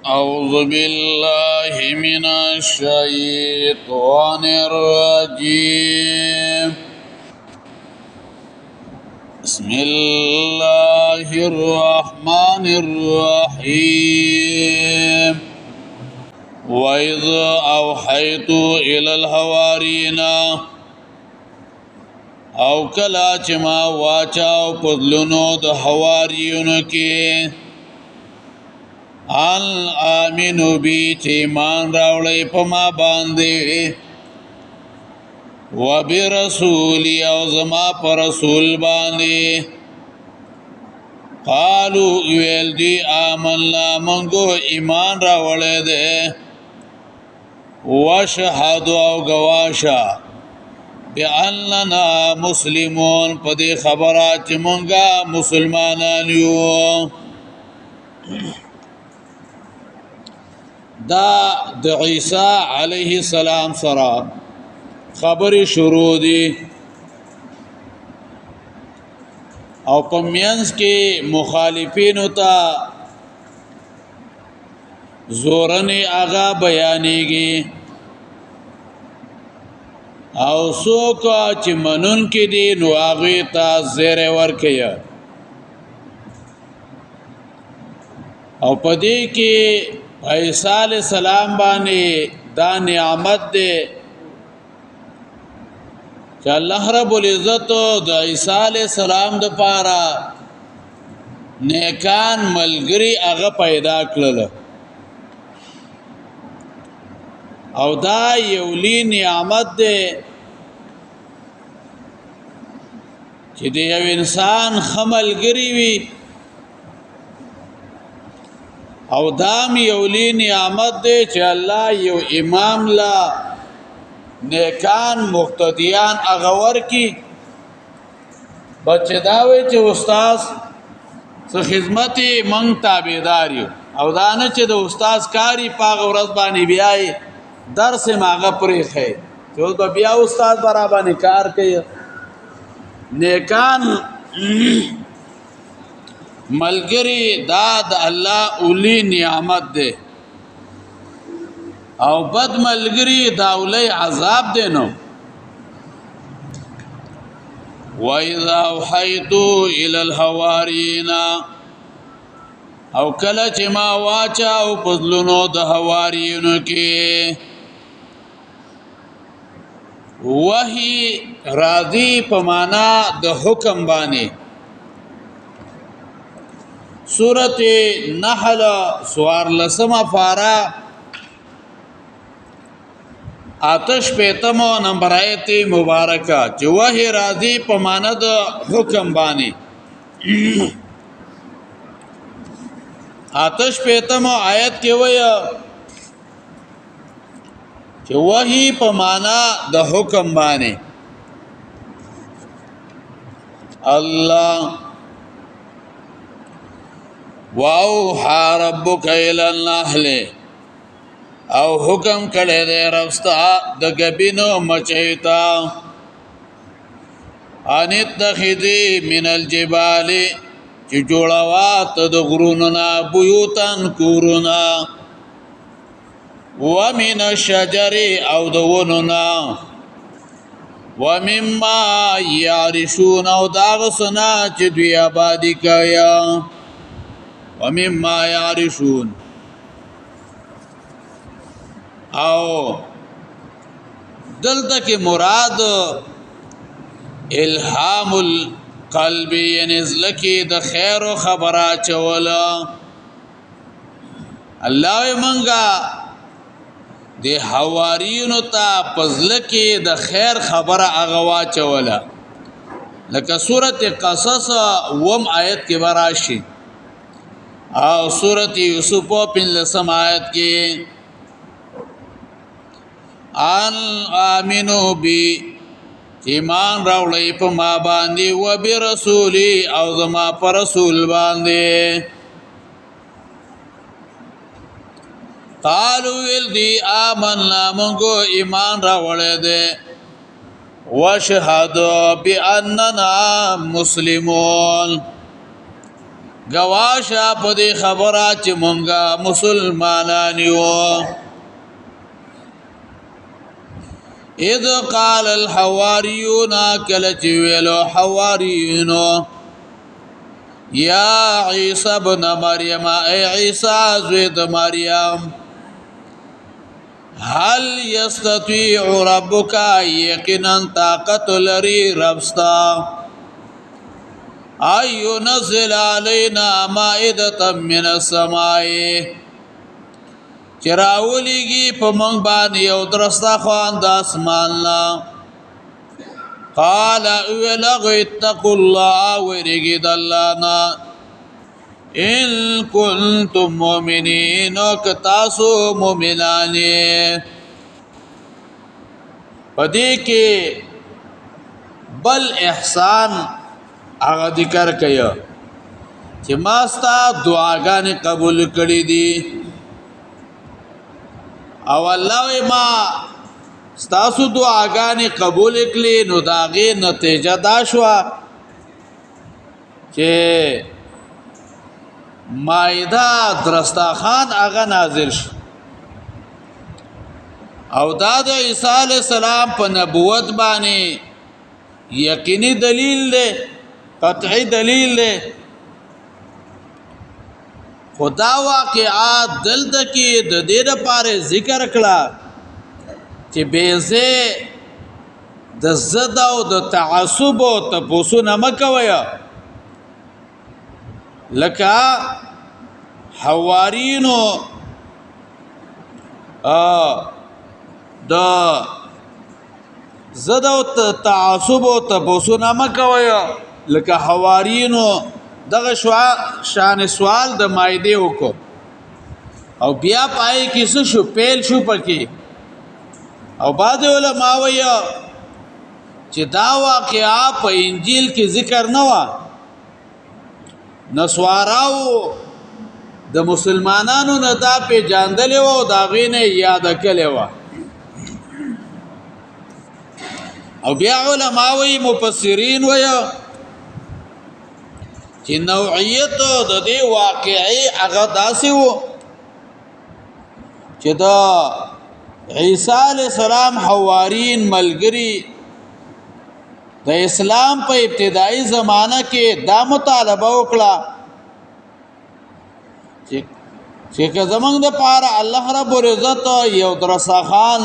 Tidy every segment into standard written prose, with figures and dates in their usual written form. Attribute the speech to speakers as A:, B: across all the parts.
A: أعوذ بالله من الشيطان الرجيم. بسم الله الرحمن الرحيم. وإذ أوحيت إلى الحواريين او کلا چې ما واچاو پدلونو د حواریونو کې ان امنو بی چې ایمان راوړی په ما باندې و برسولی او زما پر رسول باندې قالو ویل دی آمنا منگو ایمان راوړی دی وشهد او گواشا بأننا مسلمون په دې خبره چې مونږه مسلمانان یو. دا د عیسی علیه السلام سره خبرې شروع دي او په مینس کې مخالفینو ته زورنې هغه بیانېږي او څوک چې منون کې دي نو هغه ته زیر ورکړي او پدې کې عیسی علی السلام باندې دا نعمت ده چې الله رب العزت د عیسی علی السلام د پاره نیکان ملګری هغه پیدا کړل او دا یو لوی نعمت ده چې د یو انسان خملګری وي او دام یو لوی نعمت ده چې الله یو امام لا نیکان مقتدیان اغور کی بچه داوي چې استاد څه خدمت مونږ تابعدار یو او دا نه چې د استاد کاری پاغه ورځ باندې بیاي درس ماغه پرې خې چې بیا استاد برابر کار کوي. نیکان ملګری دا د الله اولی نعمت ده او بد ملګری دا اولی عذاب ده. نو وَإِذَا أَوْحَيْتُ إِلَى الْحَوَارِيِّينَ او کله چې ما واچا او پزلونو د حواریونو کې وحی راضی په معنا د حکم باندې. سورۃ نحل سوار لسمه فارا آتش پیتمو نمبر آیت مبارکه چې وحی راضی په معنا د حکم باندې. آتش پیتمو آیت کې وایي چې وحی په معنا د حکم باندې. الله واوحى ربک الی النحل او حکم کړی دی رستا د غبینو مچیتا ان اتخذی من الجبال چې جوړوا ته د غرونو نه بیوتن کورونا ومن الشجر او دوننا ومما يعرشون او داغسنا چې دوی آبادی کیا ومما يعرشون او دلته کې مراد الهام القلب یعنی زلکی د خیر او خبره چولا. الله منګه د حواریونو ته پزله کې د خیر خبره اغوا چولا لکه سورۃ قصص وم آیت کې وراشي او سورۃ یوسف په لسم آیت کې ان امنو بی ایمان راوړی په ما باندې و برسولی او زما پر رسول باندې. قالو ویل دی آمنا منگو ایمان راوړی دی وشهد بأننا مسلمون گواشه په دې خبره چې مونږه مسلمانان یو. اذ قال الحواریون کله چې ویلو حواریونو یا عیسی ابن مریم ای عیسی زوی د مریم هل یستطیع ربک یقینا طاقت لري ربستا ایو نزل علینا مائدة من السماء چراولیگی پا منگ بانی یو درستا خوان دا اسمان لا قال اویلغ اتقوا اللہ ورگی دلانا ان کنتم مومنین وکتاسو مومنانی. پدی کے بل احسان آغا ذکر کیا چې ماستا دعاګانې قبول کړي دي او الله ما ستاسو دعاګانې قبول کړي نو داغه نتیجه دا شو چې مائده درستاخان هغه نازل شو او دا د عیسی علی السلام په نبوت باندې یقیني دلیل دی قطعی دلیل دی. خدا واقعات دلته کې د دې لپاره ذکر کړه چې بیزه د زد او د تعصب او تپوسو نه مکوي لکه حوارینو د زد او تعصب او تپوسو نه مکوي لکه حوارینو دغه شان سوال د مائده وکړو او بیا پای کې څه شو پیل شو پکې او بعض علماء وایي چې دا واقعا په انجیل کې ذکر نه و نسواراو د مسلمانانو نه دا په جاندل و او دا غینه یاد کړي و او بیا علماء وایي مفسرین وایي چې نوعیت د دې واقعي هغه داسې وو چې دا عیسی علی السلام حوارین ملګری د اسلام په ابتدایي زمانہ کې دا مطالبه وکړه چې زمونږ د پاره الله رب العزت یو درسخان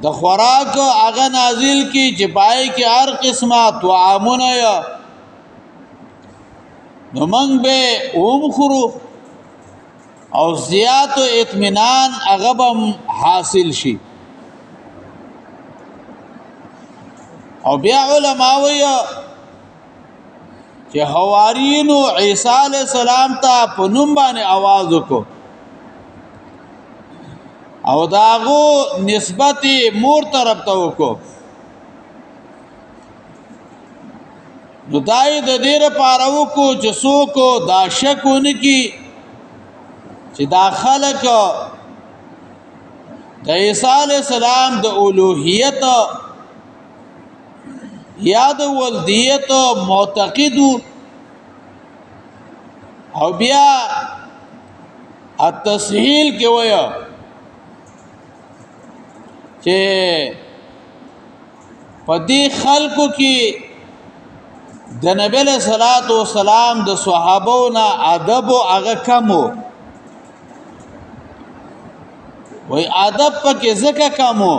A: د خوراک هغه نازل کی چې پای کې هر قسمه طعامونه یا نو موږ به خورو او زیات اطمینان هغه به حاصل شي. او بیا علماء وایي چې حوارینو عیسی علی السلام ته په نوم باندې आवाज وکړو او داغو نسبت مور طرف ته وکړو نو دای د دې لپاره وکړو چې څوک دا شکونه کی چې دا خلک د عیسی علی السلام د الوهیت یا د ولدیت معتقد او بیا التسهیل کې وایي چې په دې خلکو کې د نبی له صلوات و سلام د صحابو نه ادب او هغه کمو وای ادب پکې زکه کمو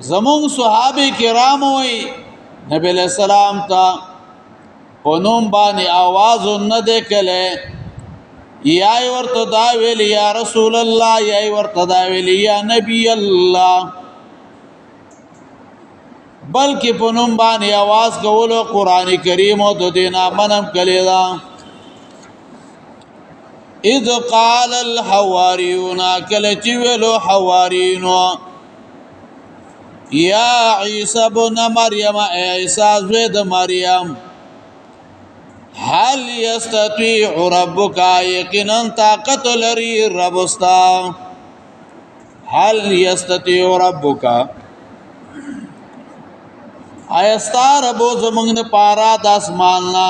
A: زمون صحابه کرام وای نبی له سلام ته پونم باندې आवाज نه دکله یا ورته دا ویل یا رسول الله یا ورته دا ویل یا نبی الله بلکې پونم باندې आवाज کولو قران کریم او د دینه منم کړي دا. اذ قال الحواریون کله چې ویلو حوارینو یا عیسی ابن مریم عیسی زوی د مریم هل یستطیع ربک یقینا طاقت لري ربستا هل یستطیع ربک آیستا ربو زمونږ د پارا د اسمان نه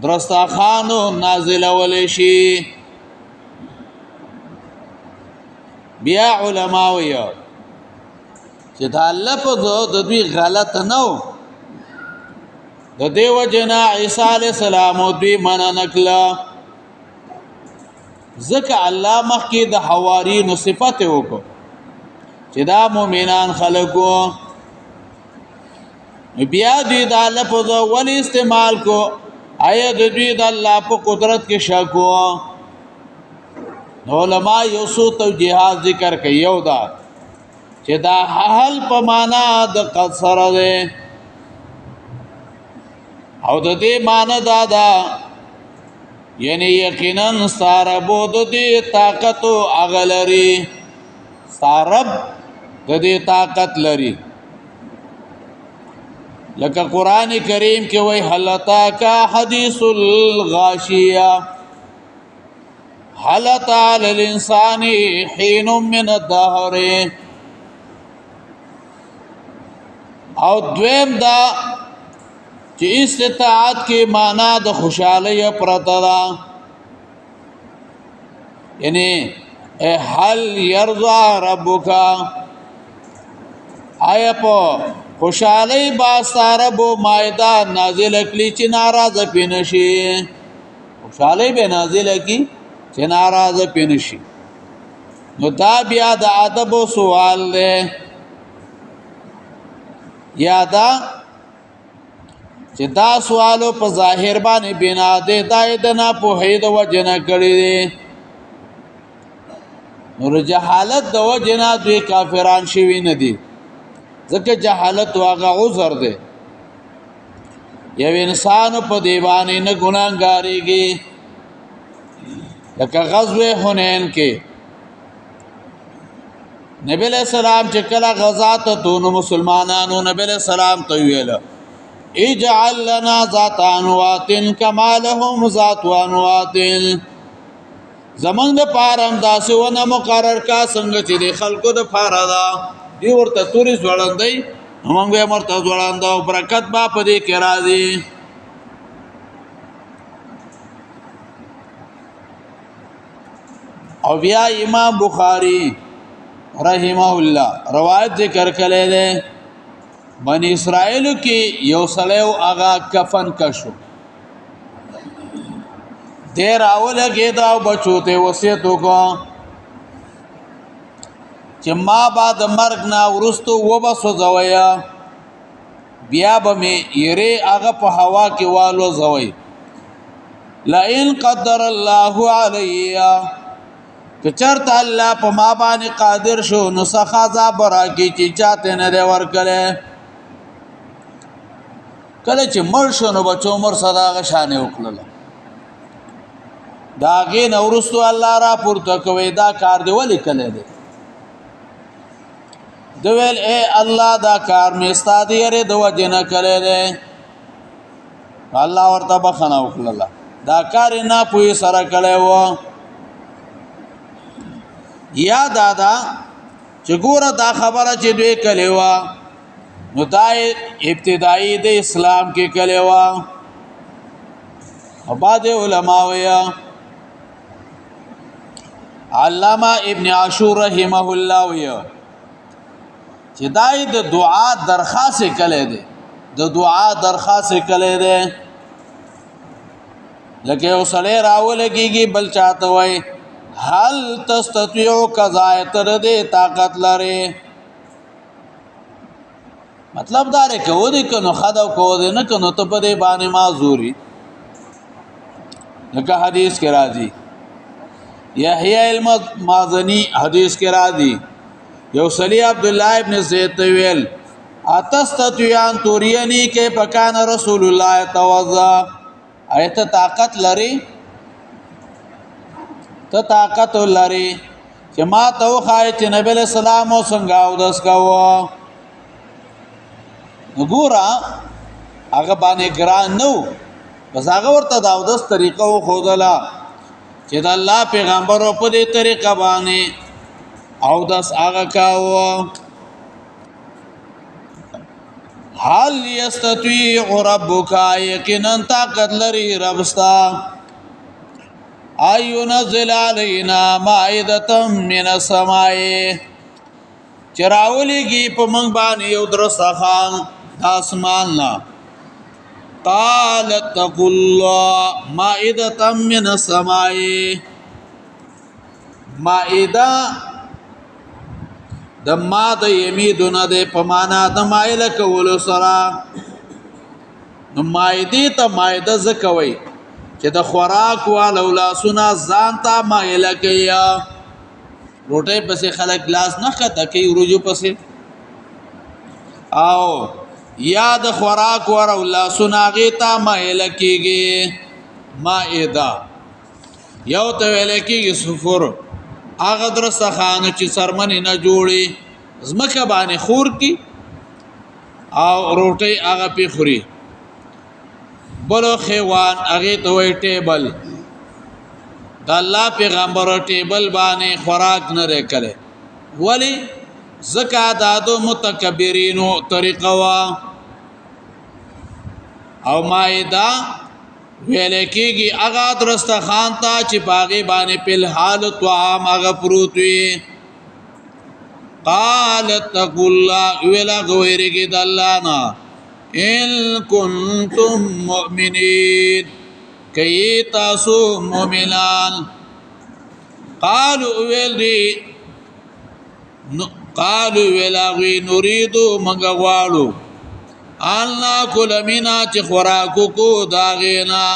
A: درستاخانو نازلولی شي. بیا علما وایي چې دا لفظ د دوی غلط نه و، د دې وجې نه عیسی علیه السلام دوی منع نه کړه، ځکه الله مخکې د حواریینو صفت وکړو چې دا مؤمنان خلک وو. بیا دوی دا لفظ ولې استعمال کو؟ آیا د دوی د الله په قدرت کې شک وو؟ علماء یو څو توجیهات ذکر کوي. یو دا چې دا حل په معنا د قد سره ده، او د دې معنا دا ده یعنی یقینا ساربو د دې طاقت او اغلري، سارب د دې طاقت لري. لکه قران کریم کې وای حلتا کا حدیث الغاشیه حلت علی الانسان حين من الدهر. او دویم دا چې استطاعت کې معنا د خوشحالی پرته ده، یعنی هل یرضا ربک، آیا په خوشحالی با سارب و مائده نازل کلی چې ناراضه پی نشي، خوشحالی به نازل کی چې ناراضه پی نشي. نو دا بیا د ادب و سوال ده، یا دا چې دا سوالو په ظاهر باندې بنا ده د نه په هید و جنا کړی دي، نور جهالت د وجنا دوی کافران شوی نه دي، ځکه جهالت واغه عذر ده. یو انسان په دیوانه نه ګناګاریږي. لکه غزوه حنین کې نبی علیہ السلام چې کله غزا ته دونو مسلمانانو نبی علیہ السلام ته ویل اجعل لنا ذات انوات کما لهم ذات انوات، زمنګ د پارم داسې ونه مقرر کا څنګه چې د خلکو د پاره دا دی ورته توري ځوړندای، موږ به مرته ځوړندا او برکت با په دې کې راځي. او بیا امام بخاری رحمه الله روایت ذکر کړي ده، بنی اسرائیل کې یو سړیو هغه کفن کشو دیر اول کې دا بچو ته وصیت وکړ چې ما بعد مرګ نه ورستو وبسو زویا، بیا به می یری هغه په هوا کې والو زوي، لئن قدر الله علیا، که چرته الله په ما باندې قادر شو نو سخا عذاب راکې چې چاته نه دی ورکړي. کله چې مړ شو نو بچو عمر صداغه شانه وکړل، داغه نورستو الله را پورته کوي دا کار دی ولې کله دی دویل اے الله دا کار می استاد یې د وجنه کړي دی. الله ورته بخنه وکړه، دا کار نه پوي سره کړي وو. یا دادا چې ګوره دا خبره چې دوی کړي وو نو دا ابتدایي د اسلام کې کړي وو. او بعد علماء ویا علامہ ابن عاشور رحمه الله ویا چې دای د دعا درخواست کړي دي، د دعا درخواست کړي دي. لکه یو سړی راولګيږي بل چاته وای هل تستطيع قضاء تر دې طاقت لري، مطلب دا رې کو دې کنو خدا کو دې نه کنو ته په دې باندې معذوري. لکه حدیث کې راځي یحیی المازنی حدیث کې راځي یو سلی عبد الله ابن زید ویل اتستطيعان توريني کې پکان رسول الله توضا، ایت طاقت لري ته طاقت لري چې ما ته وخای چې نبی له سلام او څنګه او داس کاوه. وګورا هغه باندې ګران نو، بس هغه ورته دا او داس طریقه خو دلا چې د الله پیغمبر په دې طریقه باندې او داس هغه کاوه. هل یستطیع ربک یقینا طاقت لري ربستا اينزل علينا مائده من السماء چراولیږي په موږ باندې یو درستخان د اسمان نه قال اتقوا الله مائده من السماء مائده د ما د یمیدونه د پمانا د مایل کول سره نو مایدی ته مایده زکوي چې د خوراک والو لاسونه ځان ته مایل کوي روټي پسې خلک لاس نه خطه کوي ورجو پسې او یا د خوراک والو لاسونه غي ته مایل کیږي مائده یو ته ویل کیږي سفر هغه درستخانه چې سرمنې نه جوړي زمکه باندې خور کی او روټي هغه پی خوري بلو خیوان هغه ته وی ټیبل د الله پیغمبر ټیبل باندې خوراک نه لري ولی زکات دادو متکبرینو طریقه وا او مائده ویل کېږي هغه درستخان ته چې باغې باندې په حال طعام هغه پروت وي قال اتقوا الله ویلا غویرګي د الله نه ان کنتم مؤمنین کای تاسو مؤمنان قالوا ویلا غوی نريدو منغواړو الله کل مینا چې خوراکو کو داغینا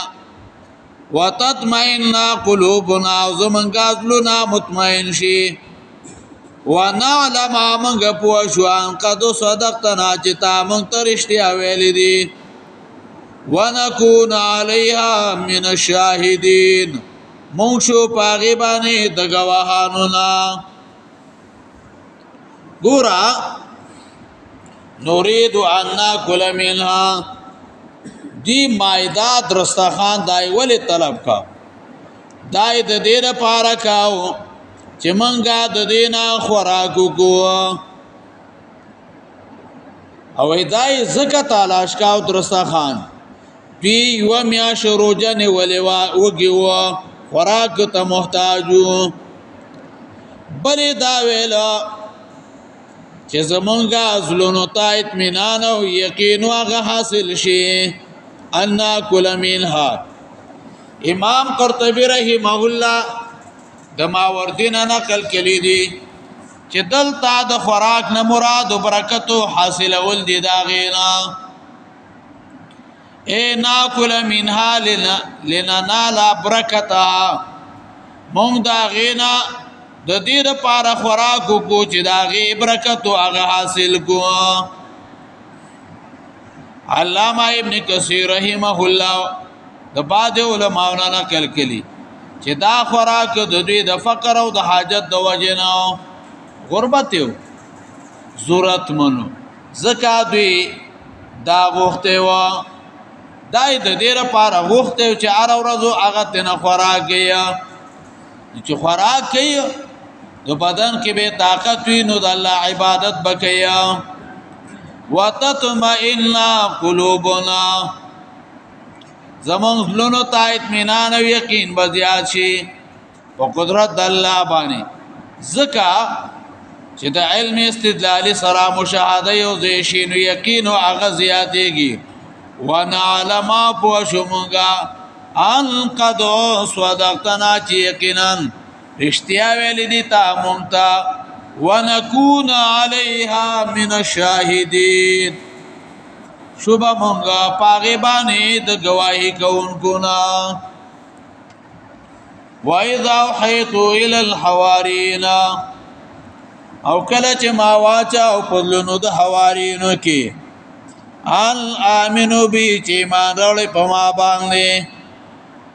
A: وتطمئن قلوبنا زمنګ ازلنا مطمئن شي ونعلم منګ پوښو ان قد صدقتنا چې تا مونږ ته رښتیا ویل دي ونكون عليها من الشاهدين مونږ شو پاغي باندې د گواهانو نا ګورا نريد ان ناكل منها دی مائده درستخان دای ول طلب کا دای د دې لپاره کاو چې مونږه د دینه خوراکو کو او دای زکه تلاش کاو درستخان پی یو میا شروجن ولوا وګیو خوراک ته محتاجو بلې دا ویلا چې زمونږه ازلونو ته اطمینان او یقین واغه حاصل شي ان کل منها امام قرطبی رحمه الله د ماوردین نقل کړي دي چې دلته د خوراک نه مراد او برکت حاصل ول دي دا غینا اے ناکل منها لننال برکتا مونږ دا غینا د دې لپاره خوراک کو چې دا غي برکت او هغه حاصل کو علامہ ابن کثیر رحمه الله د بعض علماء نقل کړي چې دا خوراک د دوی د فقر او د حاجت د وجنه غربت یو ضرورت منو زکات دوی دا غوخته و دای د دې لپاره غوخته چې هر ورځ هغه تنه خوراک یا چې خوراک کوي د بدن کې به طاقت وي نو د الله عبادت بکیا وتطمئن قلوبنا زمون زلونو ته اطمینان او یقین بزیات شي په قدرت د الله باندې زکا چې د علم استدلال سره مشاهده او ذهن یقین او هغه زیاتېږي ونعلم پوشمغا ان قد صدقتنا چې یقینا رښتیا ویل دي تا مونږ ونكون عليها من الشاهدين شوبه مونږه پاغه باندې د گواہی کوونکو نا واذا حيث الى الحواريين او کله چې ما واچا او پلونو د حوارینو کې ان امنو بي چې ما راولې په ما باندې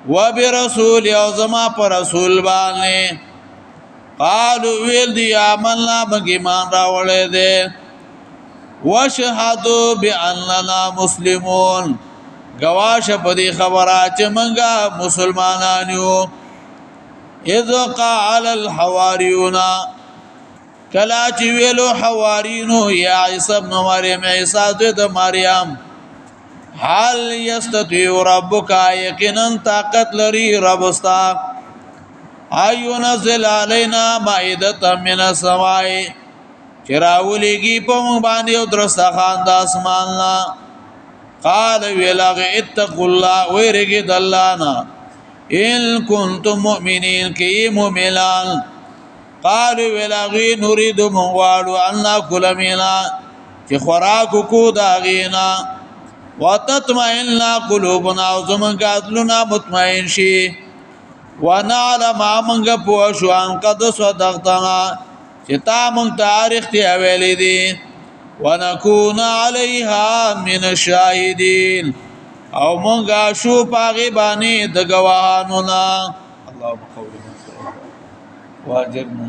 A: وبرسول او زما پر رسول باندې قالو ویل دی آمنا بگی مان راولے دے وشهدو باننا مسلمون گواش پدی خبرات منگا مسلمانانیو اذ قال الحواریون کلا چې ویلو حوارینو یا عیسی ابن مریم عیسی د مریم حال یستطيع ربک یقینا طاقت لري رب استا ایو نزل علینا مائده من السماء چراولیږي په مونږ باندې او درستخان د اسمان نا قال ویلغ اتقوا الله ويرګي دلانا ان كنتم مؤمنين کی مؤمنان قالوا ویلغی نريد مغوالو ان ناكل منا چې خوراک کو داغینا وتطمئن قلوبنا وزمنګاتلنا مطمئن شي ونعلم منګ پوښو ان قد صدقتنا چې تا مونږ تاریخ ته ویلې دي ونكون عليها من الشاهدين او مونږه شو پاغي باندې د گواهانو نا اللهم قولنا واجرنا